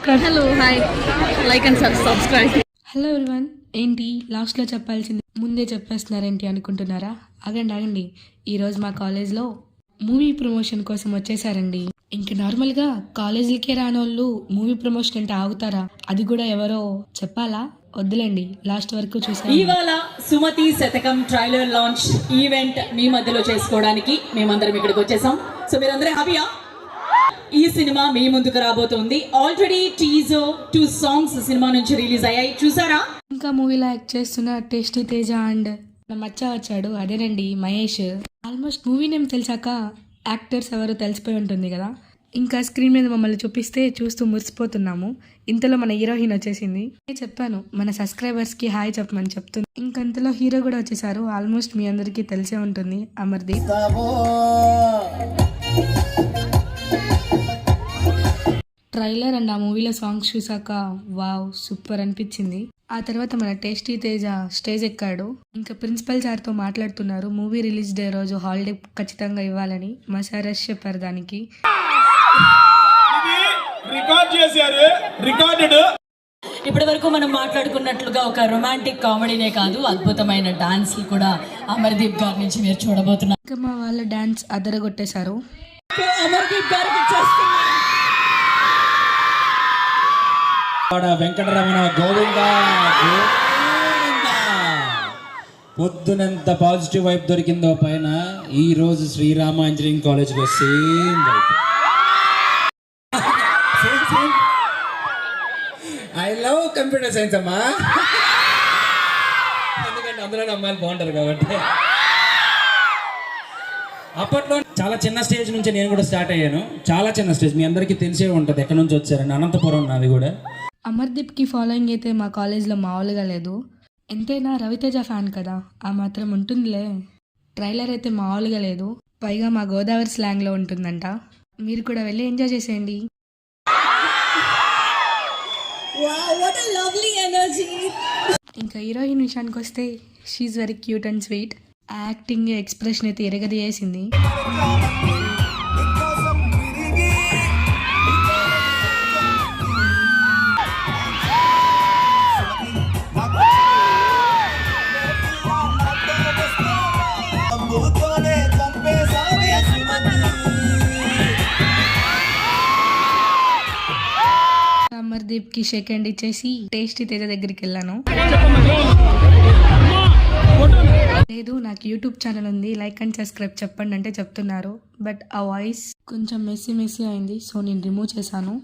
Subscribe. Hello hi like and subscribe. Hello everyone. ఏంటి లాస్ట్లో చెప్పాల్సింది ముందే చెప్పేస్తున్నారేంటి అనుకుంటున్నారా? ఆగండి. ఈరోజు మా కాలేజ్లో మూవీ ప్రమోషన్ కోసం వచ్చేసారండి. ఇంక నార్మల్గా కాలేజీలకే రానోళ్ళు మూవీ ప్రమోషన్ అంటే ఆగుతారా? అది కూడా ఎవరో చెప్పాలా? వద్దులేండి, లాస్ట్ వరకు చూసాం. ఇవాళ సుమతి శతకం ట్రైలర్ లాంచ్ ఈవెంట్ మీ మధ్యలో చేసుకోవడానికి మేమందరం ఇక్కడికి వచ్చేసాం. సో మీరందరూ హ్యాపీయా? ఈ సినిమా మీ ముందుకు రాబోతుంది. ఆల్రెడీ టీజర్ 2 సాంగ్స్ సినిమా నుంచి రిలీజ్ అయ్యాయి, చూసారా? ఇంకా మూవీలో యాక్ట్ చేస్తున్న టేస్టీ తేజ అండ్ మచ్చ వచ్చాడు, అదేనండి మహేష్. ఆల్మోస్ట్ మూవీ నేమ్ తెలిసాక యాక్టర్స్ ఎవరో తెలిసిపోయి ఉంటుంది కదా. ఇంకా స్క్రీన్ మీద మమ్మల్ని చూపిస్తే చూస్తూ మురిసిపోతున్నాము. ఇంతలో మన హీరోయిన్ వచ్చేసింది. చెప్పాను మన సబ్స్క్రైబర్స్కి హాయ్ చెప్పమని చెప్తుంది. ఇంకంతలో హీరో కూడా వచ్చేసారు. ఆల్మోస్ట్ మీ అందరికీ తెలిసే ఉంటుంది, అమర్దీప్. ట్రైలర్ అండ్ ఆ మూవీలో సాంగ్స్ చూసాక వావ్ సూపర్ అనిపించింది. ఆ తర్వాత మన టేస్టీ తేజ స్టేజ్ ఎక్కాడు. ఇంకా ప్రిన్సిపల్ సార్తో మాట్లాడుతున్నారు. మూవీ రిలీజ్ డే రోజు హాలిడే ఖచ్చితంగా ఇవ్వాలని మా సార్ చెప్పారు. దానికి ఇప్పటి వరకు మనం మాట్లాడుకున్నట్లుగా ఒక రొమాంటిక్ కామెడీనే కాదు, అద్భుతమైన డాన్స్ కూడా అమర్దీప్ గారి నుంచి మీరు చూడబోతున్నారు. ఇంకా మా వాళ్ళ డాన్స్ అదరగొట్టేశారు. అమర్దీప్ గారికి వెంకటరమణ గోవింద. పొద్దునంత పాజిటివ్ వైబ్ దొరికిందో పైన ఈ రోజు శ్రీరామ ఇంజనీరింగ్ కాలేజ్లో same vibe. I love computer science అమ్మా, ఎందుకంటే అందులో అమ్మాయిలు బాగుంటారు కాబట్టి. అప్పట్లో చాలా చిన్న స్టేజ్ నుంచి నేను కూడా స్టార్ట్ అయ్యాను. చాలా చిన్న స్టేజ్, మీ అందరికీ తెలిసే ఉంటుంది ఎక్కడి నుంచి వచ్చారని. అనంతపురం నాది కూడా. అమర్దీప్కి ఫాలోయింగ్ అయితే మా కాలేజ్లో మామూలుగా లేదు. ఎంతైనా రవితేజ ఫ్యాన్ కదా, ఆ మాత్రం ఉంటుందిలే. ట్రైలర్ అయితే మామూలుగా లేదు, పైగా మా గోదావరి స్లాంగ్లో ఉంటుందంట. మీరు కూడా వెళ్ళి ఎంజాయ్ చేసేయండి. ఇంకా హీరోయిన్ విషయానికి వస్తే she very cute and sweet. Acting expression అయితే ఎరగదీయేసింది. అమర్దీప్కి షేక్ హ్యాండ్ ఇచ్చేసి టేస్టీ తేజ దగ్గరికి వెళ్ళాను. లేదు నాకు యూట్యూబ్ ఛానల్ ఉంది, లైక్ అండ్ సబ్స్క్రైబ్ చెప్పండి అంటే చెప్తున్నారు. బట్ ఆ వాయిస్ కొంచెం మెస్సీ అయింది, సో నేను రిమూవ్ చేశాను.